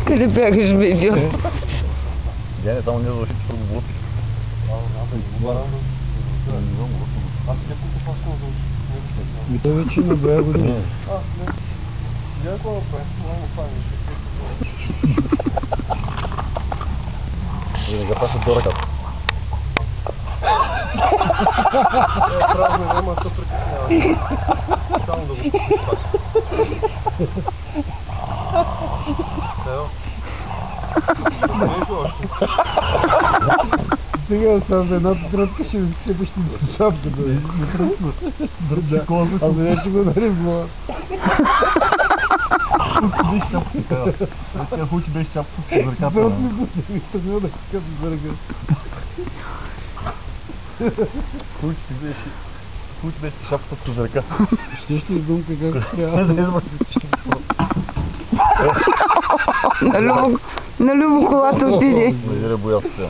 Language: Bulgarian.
Къде бягаш, бе, идиот? Гене, само не завърши, че го глупиш. Аз няколко паскал завърши. И той вече на 2 години. Не. Я какво направи? Много фаниш. И не запасят до ръката. Празно няма да се притесняваш. Само да го пустиш пак. Ево. Нещо още. Сега оставам за едната тръпка, ще ми сцепиш с шапката. Да, аз вече го ударим в глава. Без шапка. Тя хучи без шапка с ръката. Просто ми пусти ми стъгна да като за ръка. Хучи без шапка с ръка. Ще издумка както трябва. На Любо колата отиде. Не боят се.